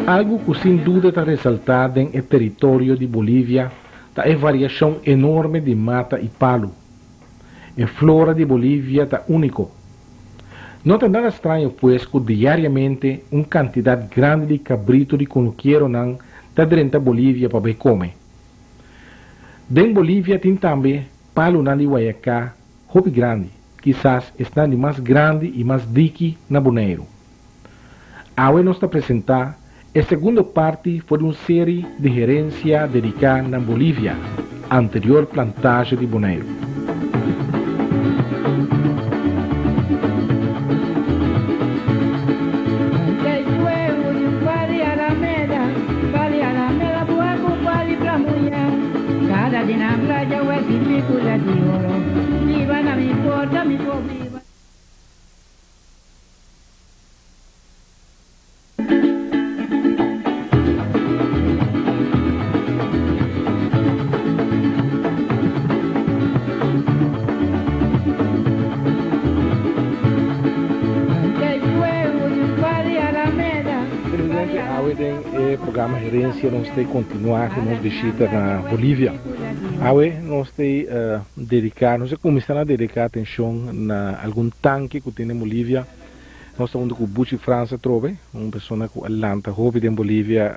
Algo que sin duda está resaltado en el territorio de Bolivia está a variación enorme de mata y palo. La flora de Bolivia está único. No es nada extraño pues que diariamente una cantidad grande de cabrito de conuquero está dentro de Bolivia para comer. En Bolivia tem também palo de Guayacá, hobby grande, quizás está de mais grande e mais dique na Bonaire. Agora nos apresentar a segunda parte foi uma série de gerência dedicada na Bolívia, anterior plantagem de Bonaire. O programa Gerência nós tem continuar com nossa visita na Bolívia. Agora nós tem nós começamos a dedicar atenção na algum tanque que tem na Bolívia. Nós estamos com o Buchi França Trove, uma pessoa que Atlanta, hobby em Bolívia.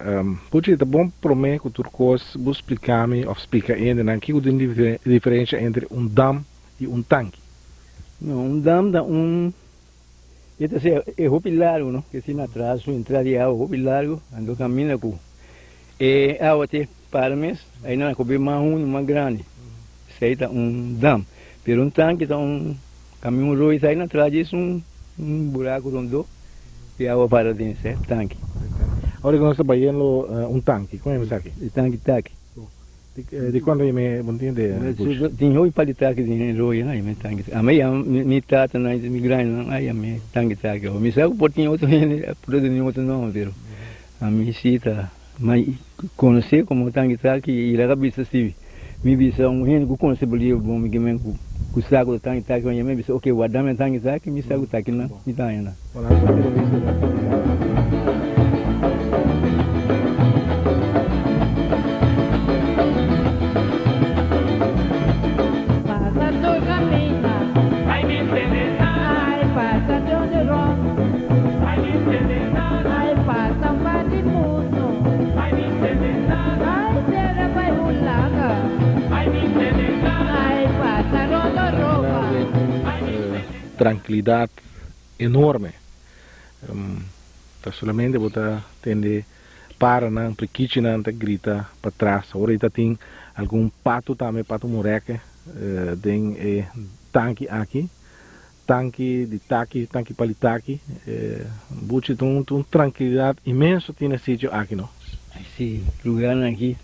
Buchi, é bom para mim que tu vou explicar-me ou explica ainda o que é a diferença entre dam e tanque. Não, dam dá este é hobby largo, não? Que assim atrás, entrar de água, hobby largo, ando caminha com água tem parmes, aí não coube mais grande, isso é dam. Pero tanque está caminho rois aí atrás disso buraco rondo e água para dentro, é tanque. Agora que nós estamos vendo tanque, como é que aqui? Tanque. De quando eu me entende? Tem hoje para tanque de roia, aí me tanque. A minha tata não é imigrante, aí me tanque. Me sabe que tem outro produto outro não, pero a minha cita, mas conhecer como tanque e lá cabeça assim, me bisa gente que conhece Bolívia, bom me que o saco do tanque eu me bisa ok, o dame tanque me saco tanque não, me tá ainda. Tranquilidade enorme. Solamente você tem para não prequiche não grita para trás. Agora tem algum pato também, pato moreque, tem tanque aqui, tanque de taqui, tanque palitaqui, buchi tem tranquilidade imenso tem nesse sítio aqui não. Sim, lugar aqui,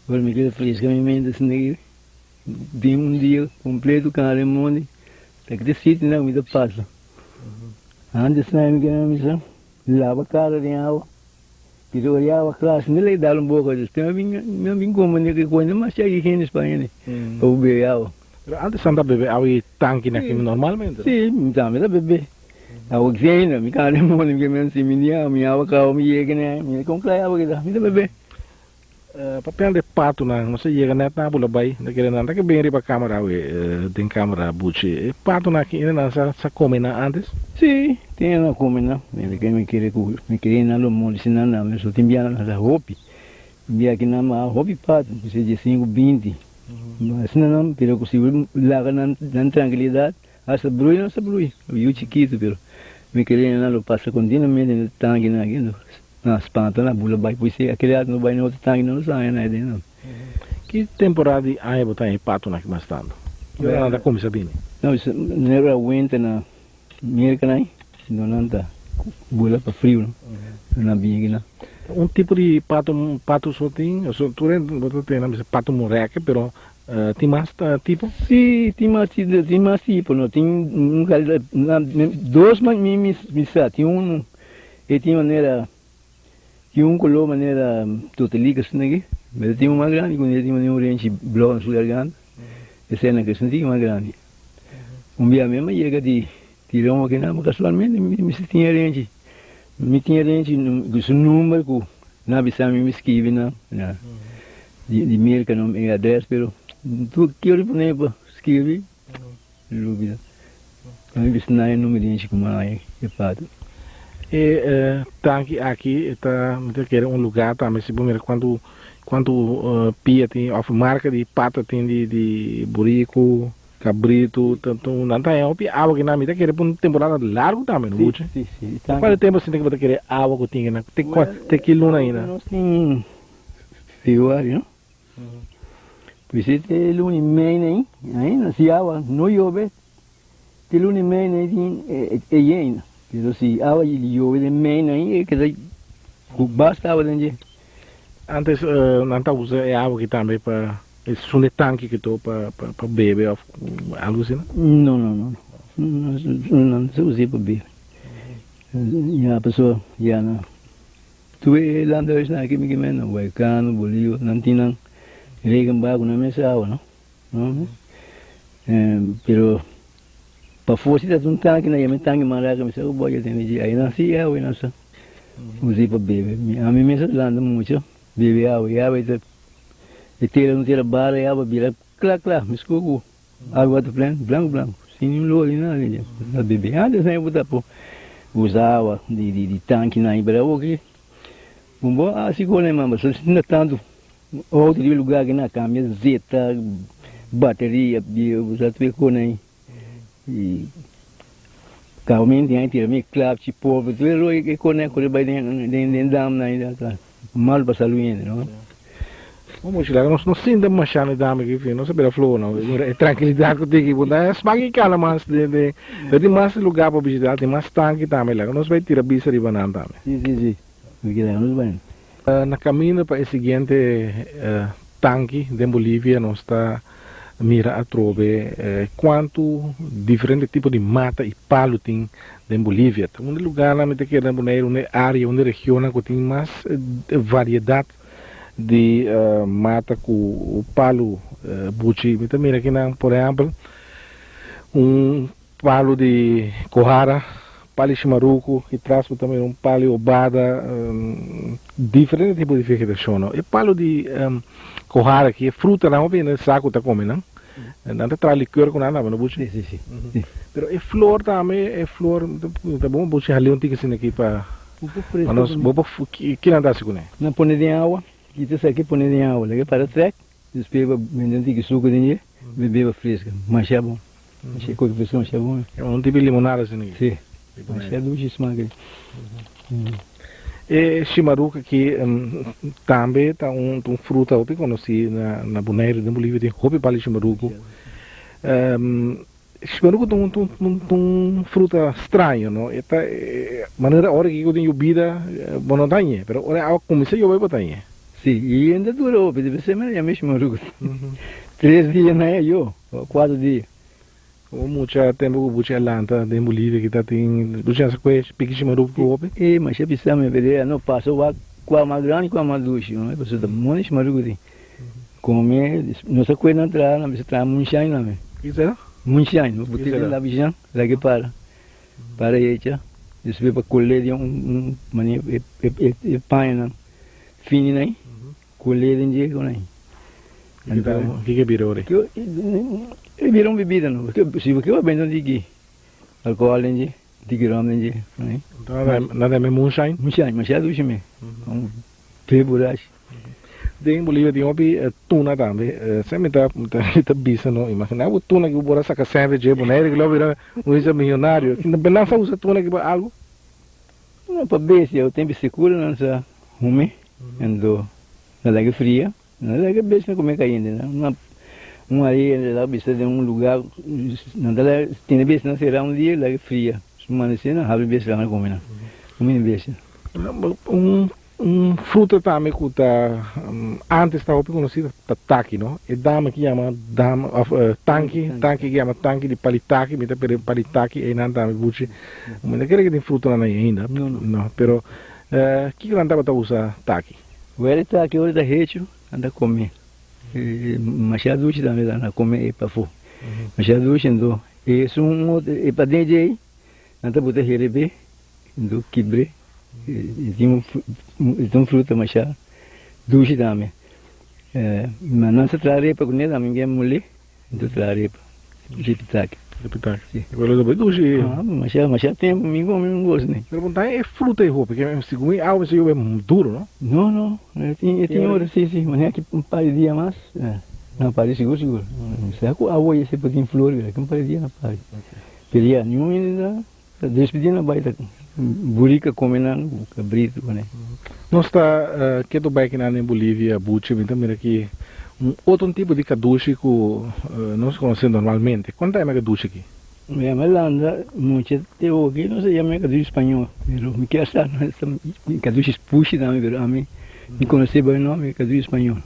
agora me quedo feliz que a minha mente assim, de dia completo com a remonte. Tem que decidir, não, me dá passa. Antes não me quero missão, lava a cara de água, que olhava a classe, não lhe dá pouco disso. Tem uma como que coisa, mas chega aqui em Espanha, para beber água. Antes anda beber água e tanque aqui normalmente? Sim, também dá beber. Água que vem, me cara de mundo, me quero se me dia, me água cá, me chega, né, me compra água que dá, me dá beber. Papel de pato não sei chega net na bula bai daquele não que bem para câmera tem câmera buchi pato na aqui ainda sa come na antes sim tem na come na que me querer na lo medicina na me só tem bia na roupa bia aqui na roupa pato você de 5 20 mas não pero possível lá na tranquilidade essa brui não se brui eu chiquito pero me querer na lo passa continuamente no tanque na aqui nas plantas na bula vai pois aquele no vai no outro tanque não sai né não. Que temporada de água botar em pato na que mais tanto? Que hora anda como sabine? Não, isso não era winter na América né? Não anda bula para frio na binha. Tipo de pato só tem, só tu tem pato moreque, pero tem mais tipo? Sim, tem mais tipo, não tem dois mas me tem e tem maneira que color maneira totalica assim aqui, mas tem uma grande, quando tem uma orange bloco no sul grande, essa é na que senti uma grande. dia mesmo chega de tirão aqui na casualmente me tinha gente o número que na bisa me escreve na de mail que não é adresse pero tu que eu não lembro escreve dúvida não bisa na é número de gente como é fato tanque aqui está me quer um lugar também se bom quando pia tem of marca de pata tem de burico cabrito tanto não tem água que na me quer por temporada largo também não buche sim qual tempo assim que você quer água que tem na tem que luna aí nós tem februário não pois é tem luna e meia aí não se água não chove tem luna e meia aí é ainda pero se água chove de meia aí é que basta água dentro antes não usa água que também para esse um tanque que estou para beber algo assim não se usa para beber e a pessoa já não tu é lá dois na aqui me não vai cano bolio não tem não regam bago na mesa água não pero para força de um tanque na minha tanque maraca me saiu boia tem de aí não se água não só usa para beber a mim me lá muito beber água e ter não ter barra e água vira claro me escugo água do branco sem nenhum lolo nem nada beber antes nem botar por usar água de tanque na Ibrahim aqui bom assim como mas se não tanto outro lugar que na câmera zeta bateria usar tudo com aí e calmente aí tira me claro tipo tudo é com aí com vai dentro da ainda mal para saúde não vamos lá nós não sinta mais chane dame que não sabe a flor não é tranquilidade que tem que botar esmague cala mais de mais lugar para visitar tem mais tanque também lá nós vai tirar bisa de banana também sim nos vai na caminho para o seguinte tanque de Bolívia nós está mira a trove quanto diferente tipo de mata e palo tem em Bolívia um lugar lá me te quer uma área uma região que tem mais variedade de mata com o palo buchi me também aqui na por exemplo palo de cohara palo chimaruco e traz também palo obada diferente tipo de vegetação não? E palo de cohara que é fruta não vem no saco tá comendo não tá traz licor com nada não buchi sim pero é flor também é flor tá bom buchi ali um tique assim aqui para nós bobo que não dá segundo não põe de água kita aqui põe de água lagi para trek depois vendendo que suco de beber fresca mas é bom mas é coisa que é bom é um tipo de limonada assim sim mas é doce esmaga e chimaruca que também tá fruta hopi conheci na Bonaire de Bolívia tem hopi para chimaruco chimaruco tem fruta estranho não esta maneira hora que eu tenho vida montanha pero hora eu comecei a beber montanha sim e ainda durou deve ser mais mesmo chimaruco 3 dias não é eu 4 dias muita tempo que eu Atlanta de Bolívia que tá tem bucha essa coisa pique chimaruco hopi mas é precisa me ver não passou com a mais grande com a mais doce não é você tá muito chimaruco de comer nossa coisa não entrar na você tá muito shine não é isso é muito shine não botar lá bijan lá que para aí já depois para colher de mania é paina fini né colher de dia com aí então que virou aí ele virou bebida não porque se você vai vender de álcool de gram de né nada é moonshine mas é doce mesmo februário em Bolívia tem uma tuna também sempre tá bisa não imagina o tuna que o bora saca sempre de boneiro que lá vira milionário que não só usa tuna que para algo não para ver se eu tenho seguro não sei rume ando na água fria na água besta como é que ainda não aí lá bisa de lugar não dá tem besta não será dia lá fria mas se não abre besta não come besta fruta também que tá antes estava conhecido tataki não e dama que chama tanque que chama tanque de palitaki me tá per palitaki e não também buchi mas não quer que tem fruta lá ainda não pero que não dá para usar taki o ele tá aqui hoje da rede anda comer mas já duche também anda comer para fora mas já duche ando Es para DJ, nanti buta herebe, do kibre, itu fruta macam, dushi dame. Mana se arepa com nada, minha mulher, do arepa, de pitaque. De pitaque. Quello dopo dushi. Macam tempo, minha gosto né. Pero perguntar é fruta e roupa, porque se comer algo se é duro, não? Não, eu tinha hora sim, mas é que um par de dias mais. Não, parece seguro. Se aku awal ia seperti flor, kan pada dia apa? Peria, nenhum ainda despedindo vai da burica comendo cabrito, né? Nós está que do bike na Bolívia, Buchi, então mira aqui outro tipo de caduche que nós conhecemos normalmente. Quanto é a caduche aqui? Me Melanda, muito teu aqui, não sei a caduche espanhol, mas me quer saber, caduche puxa também, mas a mim me conhece bem o nome caduche espanhol.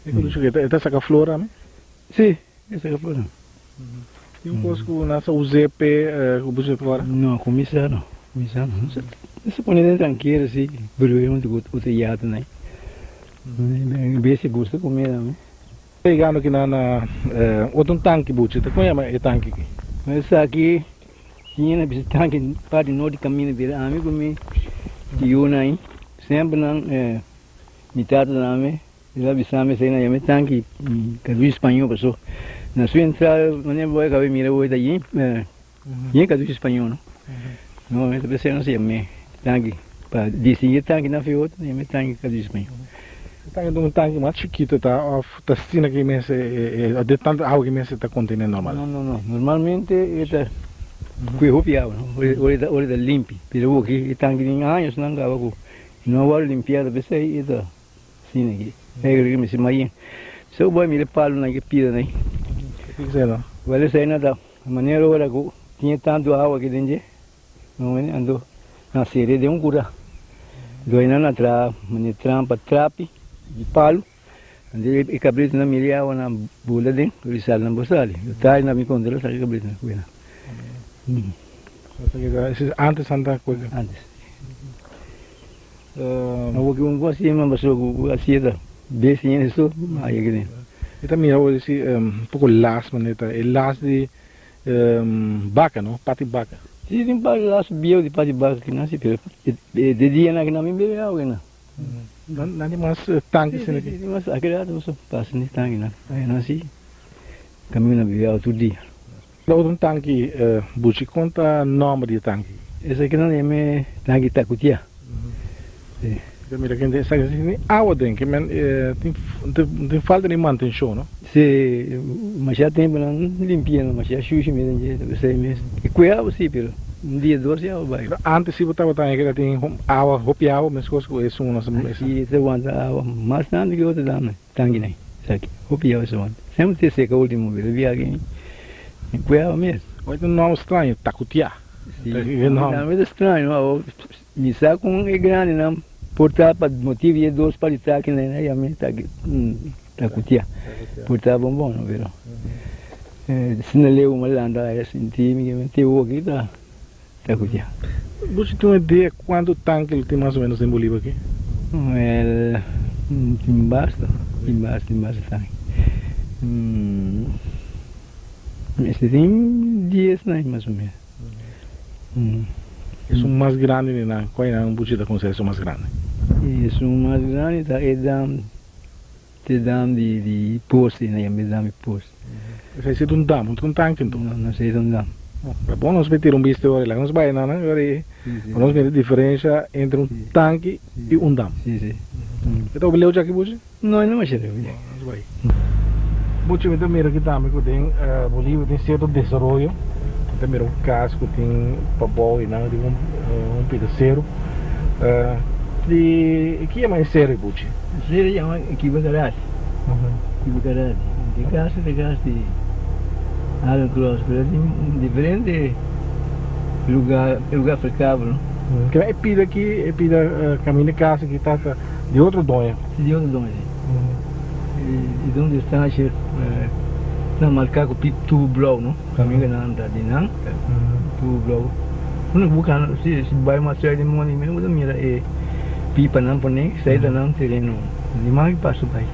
Esta saca flora, né? Sim, essa é a flora. E coisa que nessa UZP, o budget agora? Não, comissário. Se põe dentro tranqueira, assim, brilho muito outro iado, né? Bem se gosta de comer, né? Pegando aqui na outro tanque budget, como é o tanque aqui? Mas aqui tinha na tanque para de norte caminho vir amigo meu que eu aí sempre não mitad da me lá bisame sei na yame tanque cadu espanhol passou na sua entrada mané boa cabe mira boa daí cadu espanhol não não eu pensei não sei me tanque para dizer tanque na foi outro yame tanque cadu espanhol tanque mais chiquito tá sina que me de tanto água que me está contendo normal. Não, normalmente é que hopiava, ora limpi, pero o que tanque de anos não gava com não vai limpiar, pensei é sina aqui. Que me se mai. Se eu vou me palo na que pida, né? Que será? Vale sai nada. A maneira ora que tinha tanto água aqui dentro, não é? Ando na série de cura. Doina na mane trampa trapi de palo. Ande e cabrito na milha ou na bula dentro, ele sai na bolsali. Eu tai na me contra sai cabrito na cuina. Antes anda coisa. Antes. Não vou que assim, mas eu assim da besinha isso, aí que nem. Então mira hoje pouco las maneta, el las de vaca, não? Pati vaca. Sim, tem para las bio de pati vaca que nasce, pero de dia na que não me bebe água, né? Não tem mais tanque assim aqui. Tem mais aquele lado você passa nesse tanque, né? Aí nasce, caminho na bebe água todo dia. Outro tanque, Buchi, conta nome de tanque. Esse aqui não é tanque Tacutia. Sim. Mira, quem tem água dentro, que tem falta de manutenção, não? Sim, mas já tem para limpar, mas já sujo mesmo, você mesmo. E cuidado sim, pelo dia 12 já vai. Antes se botava tanque que tem água, roupa água, mas coisa que é uma e se aguenta água mais tanto que outra dama, tanque nem, sabe? Roupa água se aguenta. Sempre tem seca o último vez, viagem. Cuidado mesmo. Olha, não é estranho, Tacutia. Não é estranho, não. Me saco é grande, não. Portar para motivo de dois para estar aqui, né? Já me tá cutia. Portar bombom, não viram? Se não leu uma landa, é assim, time que o aqui tá cutia. Você tem uma ideia quanto tanque ele tem mais ou menos em Bolívia aqui? Basta tanque. Esse tem 10, né? Mais ou menos. É o mais grande, né? Qual é um budget da concessão mais grande? Isso mais grande é dam de poste, né? Me dam de poste. Vai ser um dam, um tanque então? Não sei um dam. É bom nós meter visto agora lá, nós vai não, né? Agora nós ver a diferença entre tanque e dam. Sim. Então o beleu já aqui budget? Não mais cheio. Nós vai. Budget então mira aqui também que tem Bolívia tem certo desenvolvimento. Também casco tem papel e não de um pedaceiro. De que é mais sério, Buchi? Sério é uma equivalente. Equivalente. De gasto de Alcross, mas tem diferente lugar frequável. Que é pida aqui, é pida caminho de casa que está de outro dono. De outro dono. E onde está na marcar com tubo blow, não? Caminho na anda de não, tubo blow. Quando bukan se vai uma série de money mesmo, da mira pipa não põe, saída não terreno, de mais passo vai.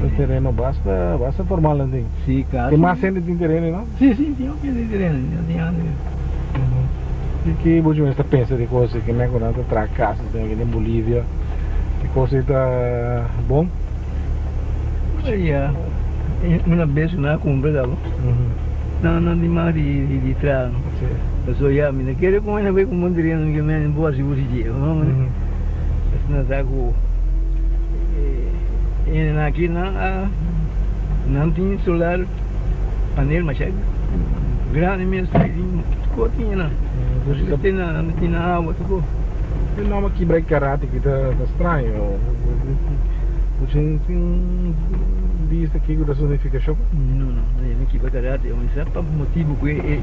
El terreno basta formal, ¿no? Sí, casi. Tem mais gente tem terreno, não? Sí, sí, tinha que de terreno, tinha E que você está pensando de coisa que me agora tra casas aqui em Bolívia, que coisa está bom? ya. Una vez na compra dava. Não de mais de trás. Eu ya, me quero com uma vez com um terreno que me boa se você dia, não? Na zago aqui não tinha solar painel mas grande mesmo cotinha não tem na água tudo Eu não aqui break karate que tá estranho. Você tem visto aqui que você fica choque? não aqui vai karate mas é para motivo que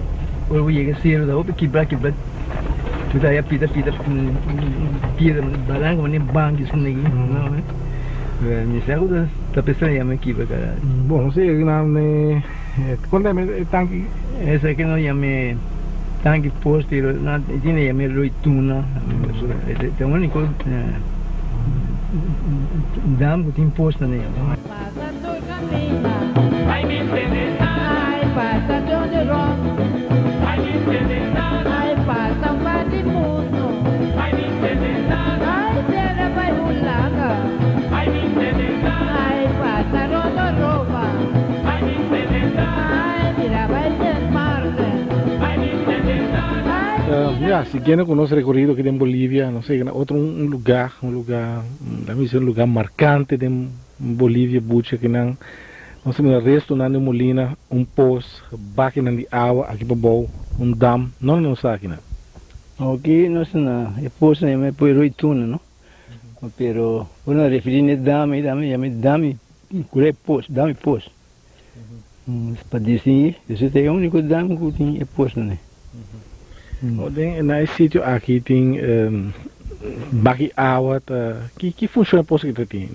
eu vou chegar cedo da outra quebrar tu tá aí pita barang mana bang isso nem não né me sabe tá pensando em aqui vai karate Bom, não sei, quando é tanque? essa aqui não chama tanque posteiro, não tinha chama roituna. Tem um único dam que tem posto nele. Pasando camina, ai me interessa, ai passa donde rom, ai me interessa, ai passa um patimuno, ai me interessa, ai terra vai ulanga, ai me interessa, ai passa roba, ai me interessa, ai mira vai desmarque, ai me interesa, Siguiendo con nuestro recorrido aquí en Bolivia, no sé, otro un lugar, dame un lugar marcante de Bolivia, bucha que no sé, el resto de Molina, un post, máquina de agua, aquí para bom, un dam, no sé aquí. Aqui não sei nada, é posto nem me põe roituna, não? Pero quando referir dame, cure posto, dame posto. Para dizer, isso é o único dame que tem é posto, né? Nesse sítio aqui tem baqui água, que funciona o posto que tem?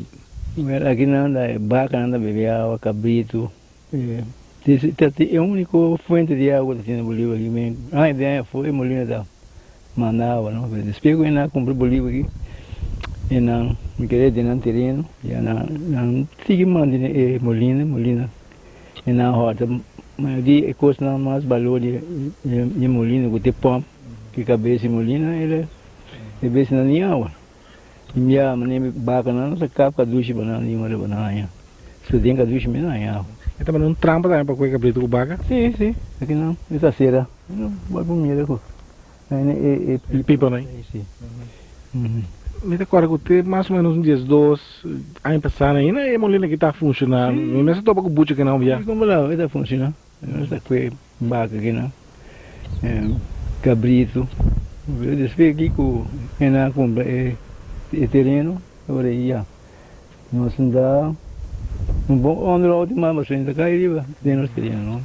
Aqui não anda, vaca anda beber água, cabrito. É a única fonte de água que tem na Bolívia aqui. A ideia foi Molina da mandava, não? Depois que eu comprei Bolívia aqui, eu não me queria ter um terreno, eu não segui mandando Molina, e na horta. Mas de coisa não mais valor de Molina, que tem pão, que cabeça de Molina, ele cabeça na linha água. E minha maneira baca não, se capa duche banana de uma banana. Se tem que duche me não é água. E também não trampa também para coisa cabrito com baca? Sim, aqui não, essa cera, não vai por mim aqui. E pipa não? Sim. Me recordo que tem mais ou menos um dia, dois, a passar ainda, e a Molina que está funcionando, mas eu estou com o bucha que não via. Como lá, está funcionando. Essa coisa baca aqui não, cabrito. Depois aqui com ena compra terreno, agora ia. Nós andar um bom onde lá última mas ainda cai riba, tem nosso terreno,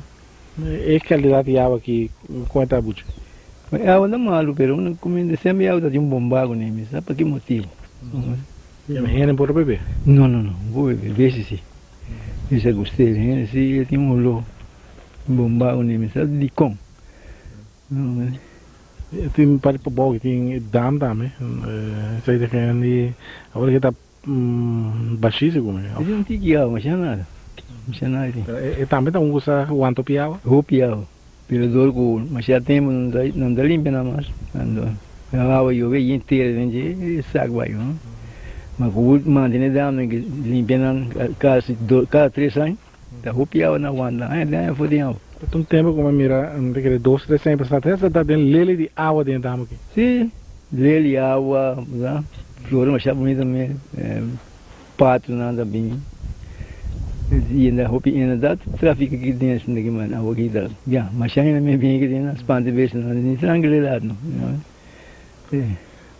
não? E a qualidade de água aqui, quanto é a bucha? É água não malo, pero não comendo sempre água de bom bago nem, sabe por que motivo? E a menina pode beber? Não, vou beber, veja se. Isso é gostei, né? Se tem um lô. Bomba nem sabe de como. Tem para o bom que tem dam também, sei que é agora que está baixíssimo, né? Ele não tem que água, mas não nada, E também está usa o anto piau? O piau, pelo dor com, mas já temos não dá limpa nada mais, a água eu vejo inteira dentro de saco vai, não? Mas o mantém dá não que limpa não cada 3 anos. Tá rupiau na wanda, é fodendo. Então tempo como mira, daquele 2, 3 anos para trás, está dentro lele de água dentro da aqui. Sim, lele água, né? Flor mas bonita também, pato nada bem. E ainda roupa ainda dá tráfico aqui dentro daqui mano, água aqui dá. Já, mas ainda me bem aqui dentro, as pantas vezes não, nem tranquilidade não.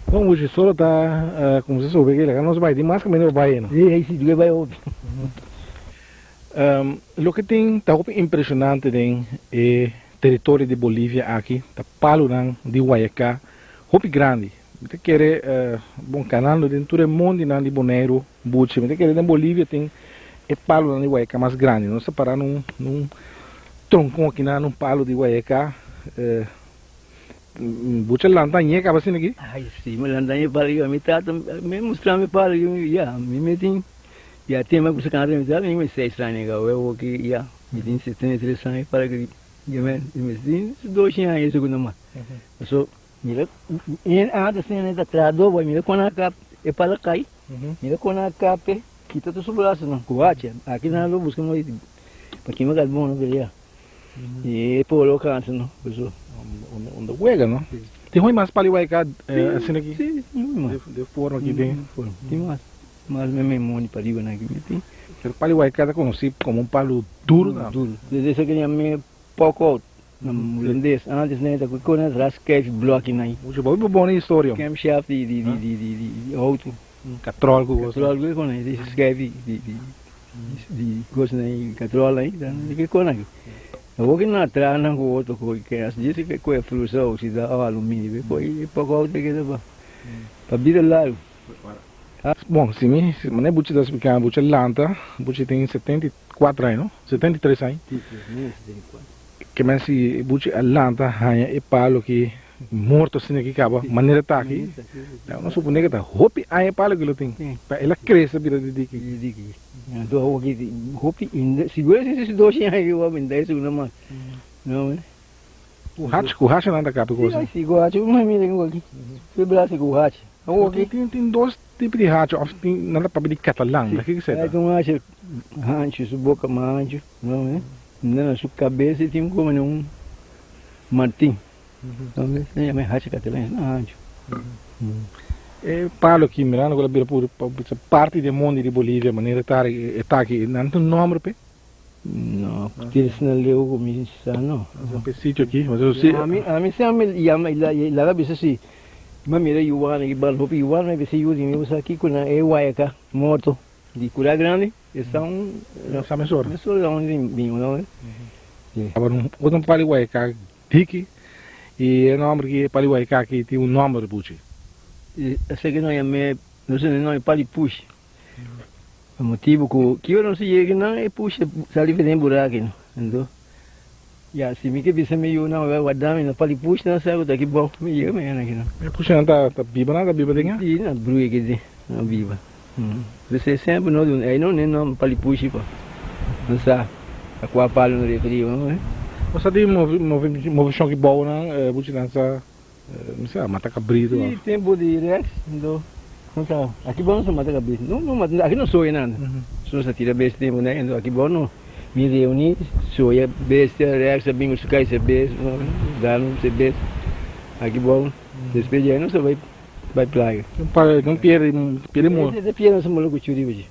Bom, hoje só está, como você soube que ele não vai de máscara, mas não vai não. E aí se tu vai ouvir. Lo que tem tá impressionante tem território de Bolívia aqui, tá palo de Guayacá, roupa grande. Você quer bom canal dentro do mundo de Bonaire, Buche, você quer em Bolívia tem palo de Guayacá mais grande, não se parar num tronco aqui num palo de Guayacá. Buche lantanha acaba assim aqui? Ai sim, mas lantanha para eu me trata, me mostrar me para eu já, me metem Ya tema que se cansa de mim, nem me sei estranho, eu que já me tem 73 anos para que já me tem 2 anos segundo mais. So, mira, em antes nem da trado, vai mira quando a cap é para cair. Mira quando a cap kita tu braço não, coache. Aqui na lo busca nós para que me gal bom não veria. E polo cansa não, pessoal. Onde juega, não? Tem ruim mais palihuayca assim aqui? Sim, muito De forma que tem. Tem mais memória para ir aqui, tem. O palihuayca é conhecido como um palo duro, não? Duro. Desde esse que nem pouco na holandês, antes nem da quando as rasquete bloco aí. Muito bom história. Camshaft de auto. Catrol, Catrol que quando esse escreve de coisa aí, catrol aí, que quando aqui. Eu vou que não atrás não com outro coisa que as disse que coisa fruta ou se dá alumínio, foi pouco auto que dá para vir lá. Bom, se me não é buchi das pequenas, buchi lanta, buchi tem 74 anos, não? 73 anos. Que men se buchi lanta hanya e palo que morto assim que acaba, maneira tá aqui. Não supone que tá hopi aí palo que lo tem. Ela cresce vira de dique. Então aqui hopi segura esses dois aí eu vou dar isso não não é. O hacha não anda capa coisa. Sim, o hacha, uma mira aqui. Foi braço com o hacha. Ok, tem dois tipos de hacha, tem nada para pedir catalão, o que você é? É um hacha, rancho, sua boca mancho, não é? Na sua cabeça tem como martim. Então, você chama hacha catalão, não rancho. É palo aqui, mirando agora vira por parte do mundo de Bolívia, maneira tá aqui, não tem nome, pe? Não, porque eles não leu comigo, não. Um sítio aqui, mas eu sei. A mim se lá bisa assim. Mas mira, Iwan, Ibal, Hopi, Iwan, mas você usa aqui com a Ewaika, morto, de cura grande, estão. Essa mesura. Mesura onde vinho, não é? Agora, outro palihuayca, Tiki, e o nome que palihuayca aqui tem um nome de buchi. Essa que não é me, não sei, não é palipush. O motivo que eu não sei que não é puxa, sali fazendo buraco, não. Ya, se me que bisa meio não vai guardar, não palipush não sai daqui bom, meio mesmo aqui não. É puxa não tá viva nada, viva denga? Sim, não brui que dizer, não viva. Você sempre não, aí não palipush pá. Não sabe. A qual palo no referido, não é? Você tem movição que boa, não? Buchi dança, não sei, mata cabrito. Sim, tempo de rex, então. Não sabe. Aqui bom não mata cabrito. Não mata, aqui não soa nada. Só se tira besta tempo, né? Então aqui bom não. Me reunir, soia besta, rex, bingo, sucai, se besta, dano, se besta. Aqui bom, despede não só vai plaga. Não perde muito. Depende não se maluco churi hoje.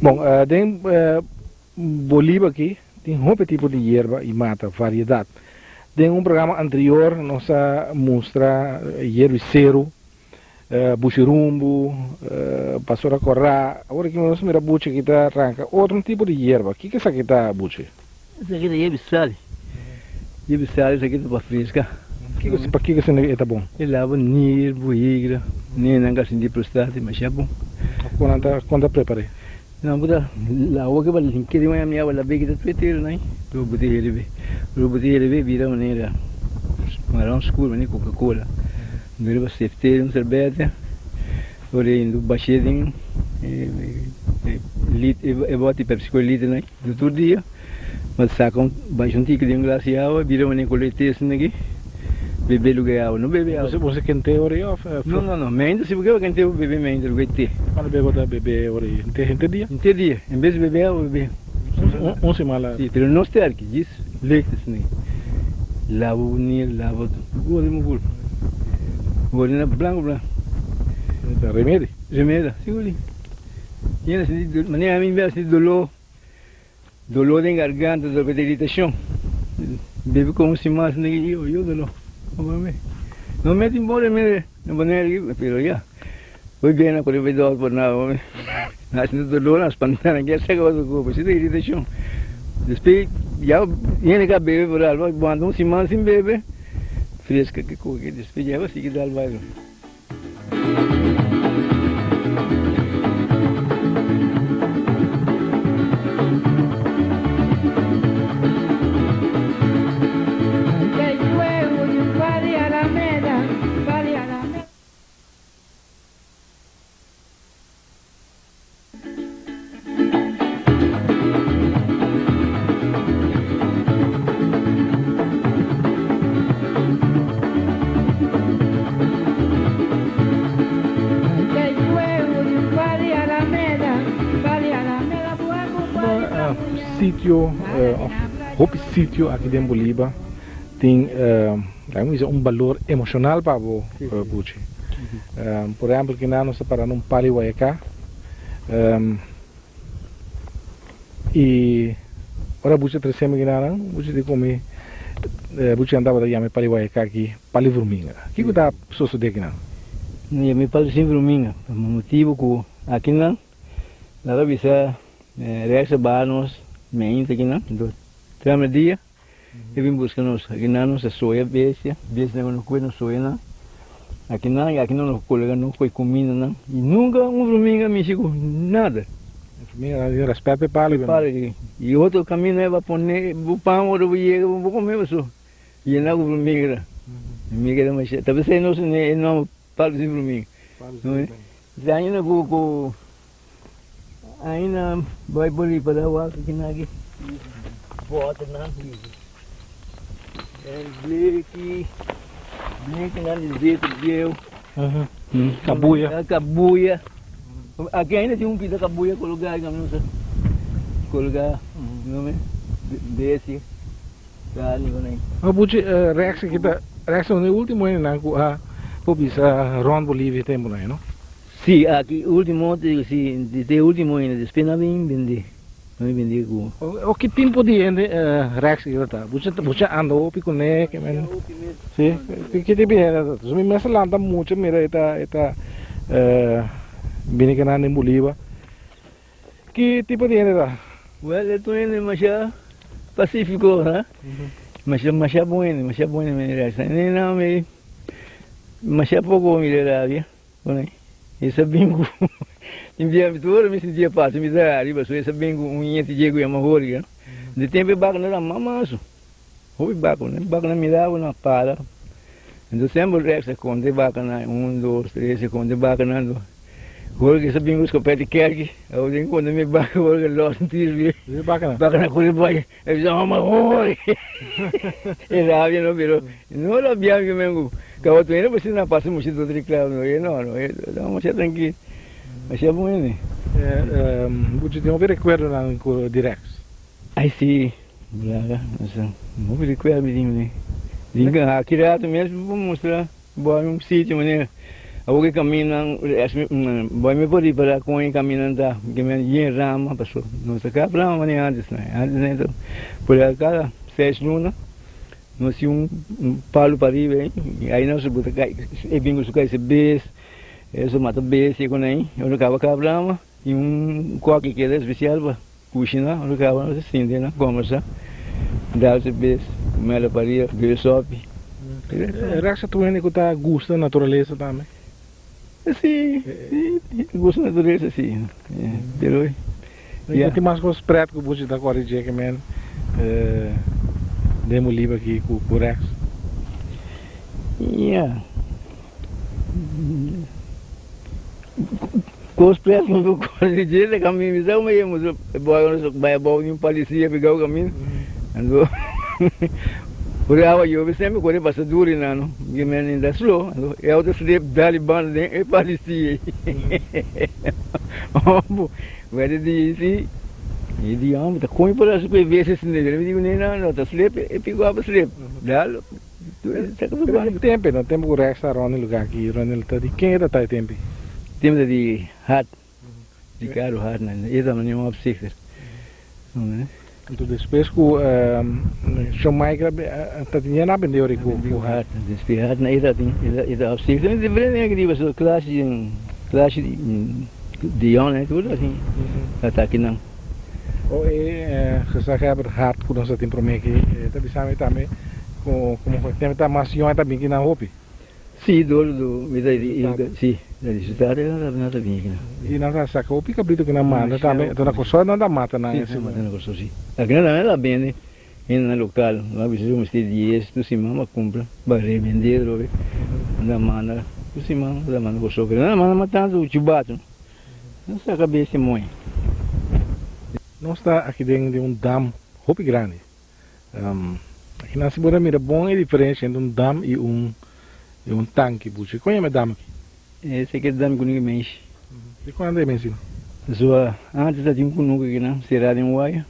Bom, tem Bolívia aqui, tem um tipo de hierba e mata, variedade. Tem um programa anterior, nós mostra hierbiceiro, buchirumbo, pastora corrá. Agora que nós mira buche que está arranca outro tipo de hierba. O que é essa que está buche? Essa aqui é hierbicide. Hierbicide, essa aqui é para fresca. Para que isso é bom? Ele lava nir, buigra, nem nanga assim de prostate, mas é bom. Quando preparei? Não, buda, lá o que vai linkar uma minha vai lá bem que tá feito, né? Eu botei ele vira maneira marrom escuro, né? Coca-Cola. Vira para sefter, cerveja, orei no baixedinho, e bota Pepsi com litro, né? Do todo dia, mas sacam baixo um tique de glace de água, vira uma colete assim aqui. Beber lugar água, não beber água. Você quente orei off? Não, mas se você quente beber mais lugar te. Quando beber orei, inte dia? Inte dia, em vez de beber água, beber. Semana. Sim, mas não está aqui, diz, leite assim. Lava o nil, lava tudo, gole no gol. Gole na branco. Remédio? Remédio, seguro. E assim, maneira a mim ver assim dolor de garganta, dolor de irritação. Bebe como se mais nem eu dolor. No me embora me maneira pero ya. Hoy viene por el vedor por nada, hombre. Haciendo dolor las pantanas, ya se acabó su pues de irritación. Después ya viene que bebe por algo, cuando un simán sin bebe, fresca que coge, después ya va a seguir al baile. sítio, sítio aqui em Bolívar tem um valor emocional para o Buchi. Por exemplo, que nós para um Paliwaica e ora Buchi trazemos que nós Buchi de comer Buchi andava da yame Paliwaica aqui Palivruminga. O que dá sosso de aqui não? Yame Palivruminga, por motivo que aqui não nada bisa reação banos meio aqui não do trama dia eu vim buscar nos aqui não se soia besia não coisa não soia não aqui não colega não foi comida não e nunca Bruminga me chegou nada respeito para e outro caminho é para pôr o pão ou o vou comer isso e não o Bruminga migra mas talvez não para o Bruminga já ainda ainda vai por aí para o alto aqui na bota na blake na direita deu cabuia aqui ainda tem que da cabuia colocar não desse tá ali não a Buchi reação no último ano na pobisa Ron Bolívia tempo não sim aqui último de último ano depois não vende não vende o que tempo de reação tá Buchi andou pico né que men sim que tipo era so me mesa landa muito mira eta bini que na em Bolívar que tipo de era well esto es demasiado pacífico né demasiado bueno mira não me demasiado pouco mira via bueno esse bingo em dia todo me sentia fácil me dá arriba só esse bingo ente chego e amor de tempo bago na mamaço hoi bago na me dá uma para então sempre rexa com de bago na 1 2 3 com de bago na Hoje esse bingo escopete quer eu tenho quando me bago hoje lost tiro bago na correr vai eu já uma hora era bem não virou não era bem que mengo kalau tu ini pasti na passa muito do triclado não mas é tranquilo mas é bom né Buchi tem um recuerdo lá no Direx ai sim blaga não me recuerdo né diga aqui rato mesmo vou mostrar bom sítio maneiro Alguém caminham, vai me pôr para com ele caminhando da que me ia rama passou não se acaba não mas antes então por cada 6 lunas nós tínhamos palo para aí aí nós bota e bingo sucai esse bes isso mata bes e com aí eu não acaba cabrama e coque que é especial para cozinhar eu não acaba não se sente né conversa dá esse bes mela para aí bes sope Reação tu ainda que tá gosta da natureza também sim gosto da natureza sim pero e tem mais coisas práticas que Buchi da corrigir que men demo livre aqui com o Rex coisas práticas do corrigir de caminho visão mesmo vai bom parecia pegar o caminho andou por aí eu sempre corri passa duro não que men ainda slow eu outro slip dali band e parecia vai de e de homem tá com por as ver se eu digo nem não tá slip e pegou a slip dalo tempo o Rex está no lugar aqui Ronel tá de quem era tá tempo de hat de caro hat né e também não obstáculo não então depois com Jamaica tá tinha na vendeu com o hat depois hat na ida obstáculo de breve que diva so classe de né tudo assim tá aqui não ou gesaga hat por nós tem para mim aqui tá bisa também como tem tá mais eu tá bem aqui na roupa sim do vida sim da cidade não tá bem aqui e nada saca o pica brito que na mata também dona coçoa não dá mata na sim não coçoa sim aqui não é bem né no local lá precisa um estilo de isso tu se mama compra vai revender logo na mana tu se mama da mana coçoa não mana matando o chubato não saca bem esse mãe nós está aqui dentro de um dam roupa grande aqui na Cibora mira bom é diferente entre dam e tanque Buchi conhece dam aqui esse aqui é dam com ninguém mexe e quando é mesmo sua antes tinha um cunuco aqui não será de um waia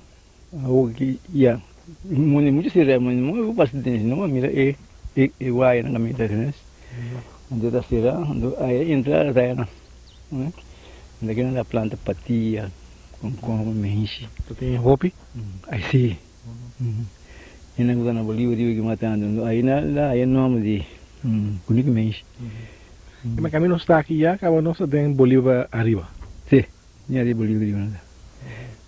Hoje, já. Muito sério, mas não eu passo dentro, não, mira, vai na camisa, né? Onde está será, aí entrar, tá, né? Onde na planta patia, com menche. Tu tem roupa? Aí sim. E na Bolívia, digo que matando, aí lá é nome de único menche. Mas caminho está aqui já, acaba nossa tem Bolívia arriba. Sim, já de Bolívia,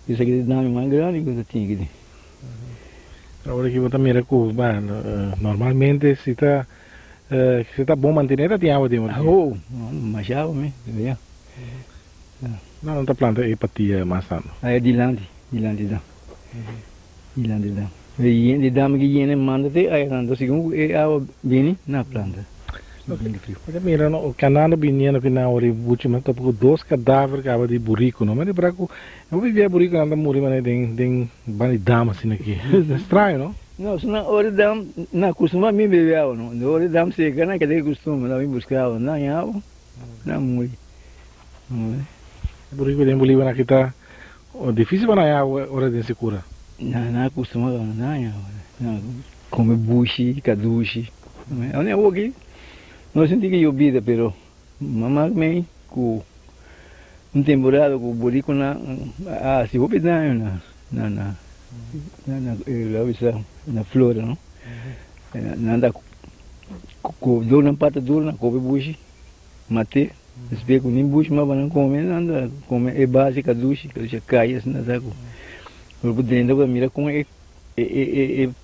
isso aqui dá mais grande que eu tinha aqui. Agora que você mira que normalmente se está bom manter a água de Oh, mas já, né? Não está planta e patia maçã. Aí é de lande dá. De lande dá. E de dama que viene manda te aí anda segundo é a bem na planta. Mas mira, o canal binhando que na hora buchi mas topo dois cadáveres que ava de burrico, não? Mas de braco, eu vivia burrico anda morrer mas tem bani dama assim aqui. É estranho, não? Não, se na hora dam na costuma me beber água, não. Na hora dam se gana que de costuma lá me buscar água, não água, não morre. Burrico tem Bolívia aqui tá difícil para na água hora de se cura. Não costuma não água. Não come buchi, caduchi. Não é o que não senti que eu vida, pero mamãe me com temporada com burrico na se vou pedir na flora, não? Nada com dor na pata dor na couve buchi, mate, espero que nem buchi mas não come nada, come é básica duche, que já cai assim na saco. Eu vou dentro da mira com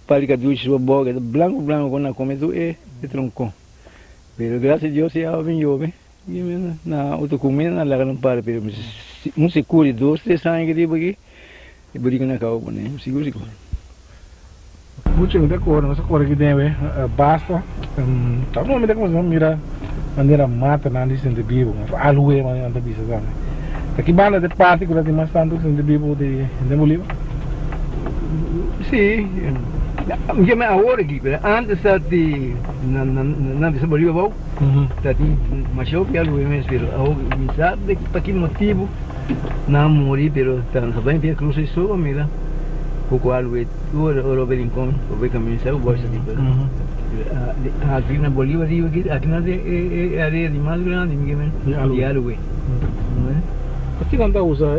palha duche sua boca, branco quando na come tu é tronco. Pero graças a Deus se a vem eu, bem. Na outra comida na larga não para, pero um se cura 2, 3 anos que tipo aqui. E por isso na causa, né? Seguro. Muito de cor, nossa cor aqui tem, basta. Tá bom, me dá como mira maneira mata na lista de bibo, alue mas anda bisa sabe. Aqui bala de parte que tem mais tanto de bibo de Bolívia. Sim. Porque me agora aqui, antes de na bisa Bolívia vou. Tadi masuk ya lu mes pero me sabe para que motivo não morri pero tan sabem que cruz isso mira pouco algo o berincom o be caminho sabe bolsa tipo aqui na Bolívia digo aqui na área de mais grande ninguém e algo aqui não tá usa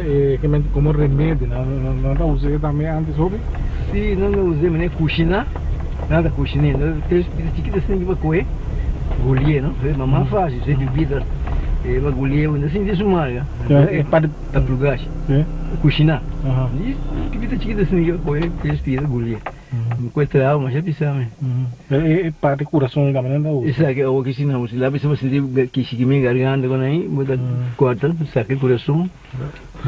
como remédio não tá usa também antes soube sim não usei nem cozinhar nada cozinhar três chiquitas assim que vai comer gulhe, não? Mamãe faz, você bebida, ela gulhe, ainda assim disso mais, é para plugar, cozinhar. E que vida chiquita assim eu coi, respira gulhe. Enquanto a alma já precisa, é para coração da maneira da isso é o que se não, se lá precisa sentir que se me garganta com aí, muda corta, saca coração,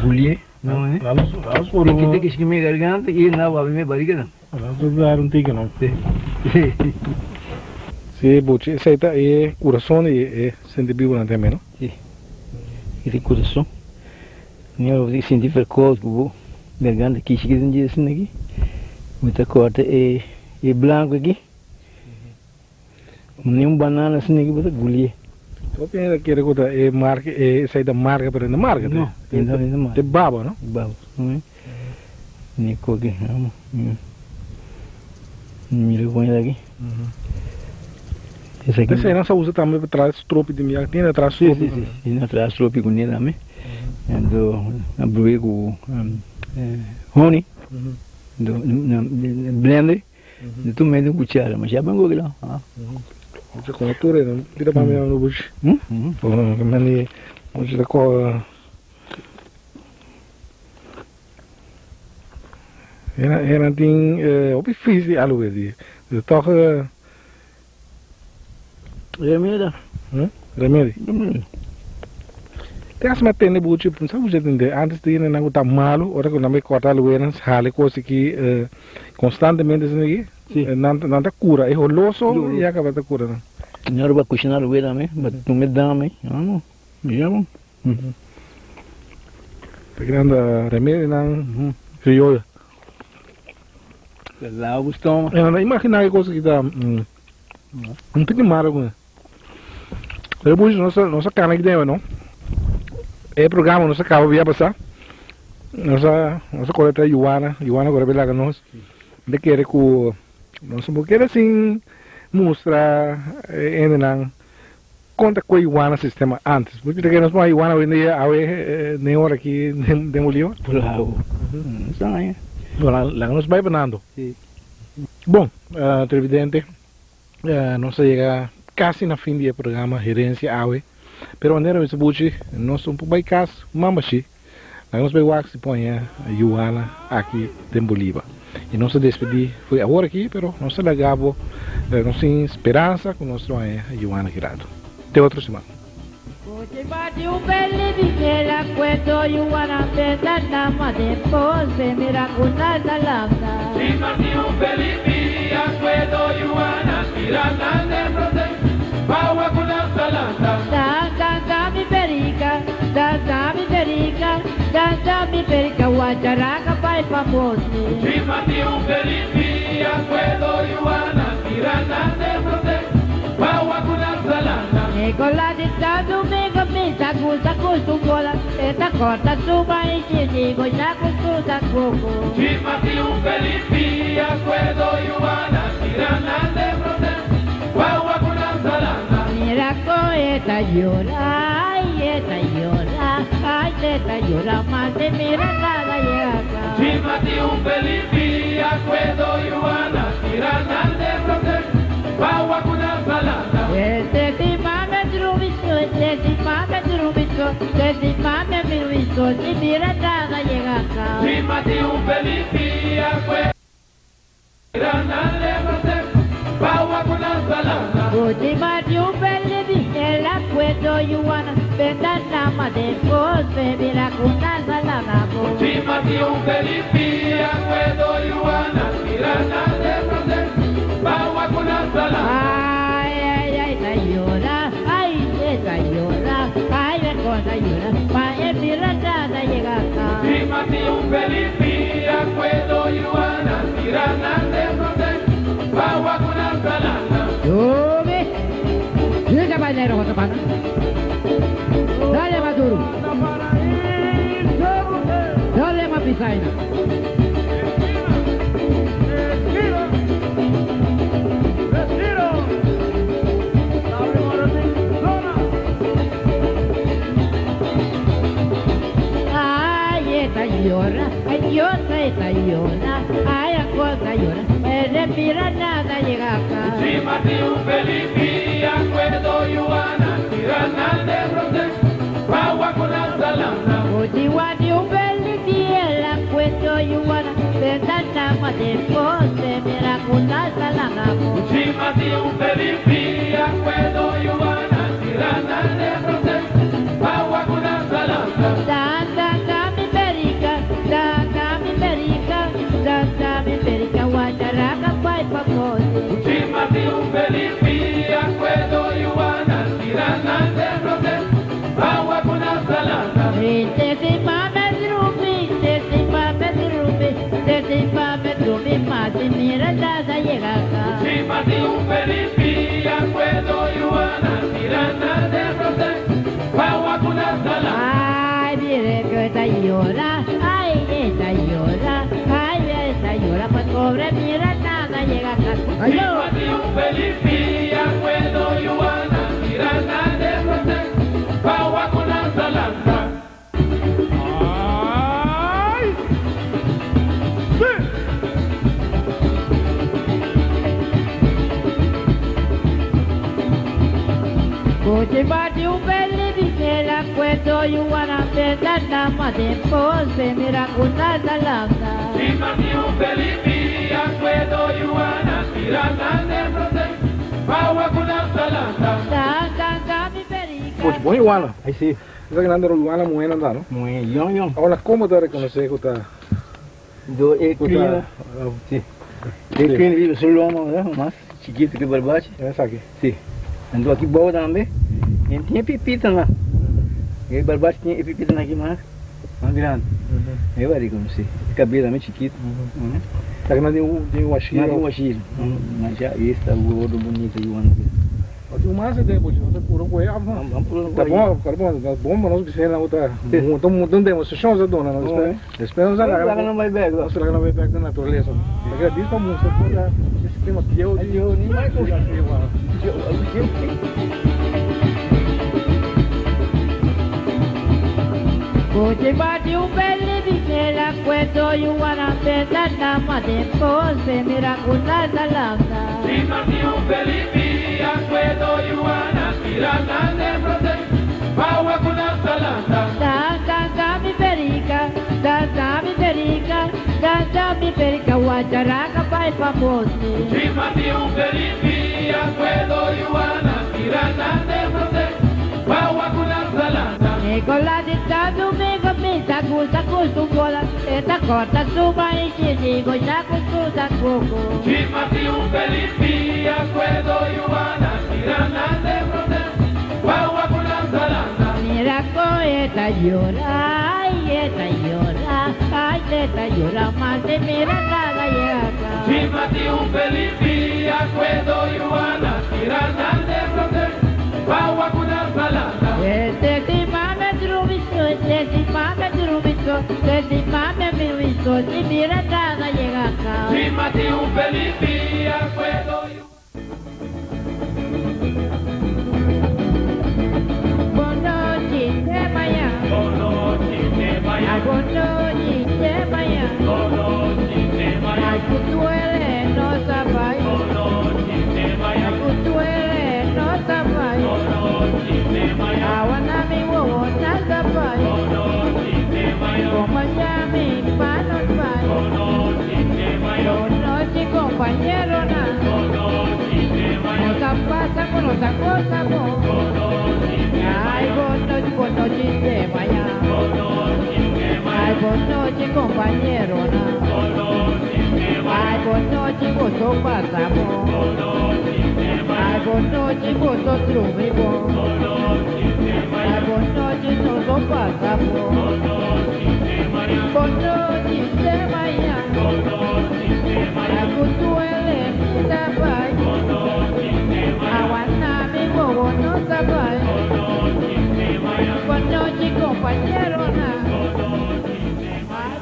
gulhe, não é? Aqui tem que se me garganta e não vai me barriga, não. Não dar tique não. Se bote, esse aí tá coração e sente vivo na também, não? Sim. Esse coração. Eu vou sentir percoso, vou garganta aqui, chega um dia assim aqui. Muita corta é branco aqui. Nem banana assim aqui, bota gulhe. Só pensa que é marca, esse aí da marca para na marca, não? Ainda marca. De baba, não? Baba, não é? Nem coque, não. Mira com ele aqui. Esse aí não se usa também para trás trope de minha, tem atrás trope. Sim, atrás trope com ele também. Do na bruí com honey, do blender, do tu meio com cuchara, mas já bango que lá. Você com a torre, não? Tira para mim no bucho. Mani, você da co. Era tem o fiz de alugue de toca remédio. Remédio. Tem as matérias buchi, sabe você entende? Antes de ir na guta malo, ora quando me corta a luena, hale coisa que constantemente assim aqui, não tá cura, é roloso e acaba da cura. Não era para cozinhar o luena, mas tu me dá, não, já bom. Pegando remédio não crioulo. Lá o estômago. Imagina que coisa que dá não tem mal algum. Depois nossa cana que deu, não? É programa nossa cava via passar. nossa coleta Ioana agora vai lá nós. De querer que nós não querer assim mostrar ainda não conta com Ioana sistema antes. Porque que nós mais Ioana hoje dia nem hora aqui demoliu. Por lá, não é? Lá nós vai banando. Sim. Bom, televidente, nós chega quase na fim do programa Gerência AUE, pero maneira esse buchi nós um pouco vai caso, mamachi. Lá nós vai wax põe a Ioana aqui em Bolívia. E nós se despedir foi agora aqui, pero nós legavo, nós tem esperança com nós é Ioana aqui lado. Até outra semana. Oye, bate un belibi que la cuento y una peta nada más después se mira con la lambda. Si bate un belibi a cuento y una tirana de brote, bawa con la salanda. Da mi perica, guacharaca pa' el famoso. Si bate un belibi a cuento y una tirana de brote, bawa con la salanda. Con la dita domingo misa gusta costumbola, esta corta suba y digo ya gusta coco. Si bate un belibi a cuento y una tirana de brote, bawa con la salanda. Mira con esta llora, ay esta llora más de mira nada llega acá. Si bate un belibi a cuento y una tirana de brote, bawa con la salanda. Este si mame drubiso, si mira nada llega acá. Si bate un belibi a cuento y tirana de brote, bawa con la salanda. Última de un belibi que la cuento y una peta nada más después se mira con la salada. Si bate un belibi a cuento y una tirana de brote, bawa con la salanda. Ay, ve cosa llora, pa' el pirata llega acá. Si bate un belibi a cuento y una tirana de brote, bawa con la salanda. Sube, llega bailero con tu pana. Dale más duro, dale más pisaina. Esta llora, ay, a cosa llora, el pirata llega acá. Si bate un belibi a cuento y una tirana de brote, bawa con la salanda. Ochiwani un belibi la cuento y una peta más después se mira con la salada. Si bate un belibi a cuento y una tirana de brote, bawa con la salanda. Mi perica, guacharaca, pa' el famoso. Si bate un belibi a cuento y una tirana de brote, bawa con la salanda. Te si más si mira nada llega acá. Si bate un belibi a cuento y una tirana de brote, bawa con la salanda. Ay, mire que esta llora, pues pobre mira nada llega acá. Si bate un belibi a cuento y una tirana de brote, bawa con la salanda. Ay! Coche bate un belibi que la cuento y una peta nada más después se mira con la salanda. Si bate un belibi a cuento y una tirana de brote, bawa con la salanda. Mi perica. Pois bom Ioana. Aí sim, Essa que anda Ioana moena não, não? muito yom. Agora como tu reconhecer que tá Do equina, sim. Equina vive só loma, né? Mas chiquito que barbate. essa aqui? Sim. Andou aqui boa também. E tinha pipita lá. E barbate tinha pipita aqui mais grande. Eu ali como se cabelo muito chiquito. Tá que não tem o Não achiro. tem o achiro. Mas já está o ouro bonito Ioana. O mais é tempo, não é puro goiaba. Vamos por Tá bom, tá bom, mas nós precisamos outra. Não demonstração já dona, nós esperamos a Lá não vai ver, nós lá não vai pegar da natureza. Agradeço para muito por esse tema que eu nem vai coisa. Hoje bate believe nella questo you wanna pesa nama de pose miraculosa salanda. Prima di un Felipe, a quello Ioana, tirana nel progetto, paua con la salanda. Da mi perica, da mi perica, guajaraca pai famosi. Prima di un Felipe, a quello Ioana, tirana nel progetto, paua con la salanda. Nicola di Stato Mega Mesa Gusta Costugola Eta corta suba e ci dico già costuta coco. Prima di un Felipe, a quello Ioana, tirana nel progetto, paua con la salanda. Miraco eta llora, ay eta llora más de mira nada llega. Prima di un Felipe, a quello Ioana, tirana nel progetto, paua con la salanda. Este mame drubiso, si mira nada llega acá. Prima di un Felipe, a quello Bonochi te maya, bonochi te maya, Alcutuele no sabai, Alcutuele no sabai, Awanami wo na sabai, Companyami panos bai, Bonochi compañero na, Cosa pasa con otra cosa mo, Ay bonochi te maya, Ay bonochi compañero na. Ay, bonochi, gozo pasamos. Ay, bonochi, gozo trubimos. Ay, bonochi, nosotros pasamos. Bonochi,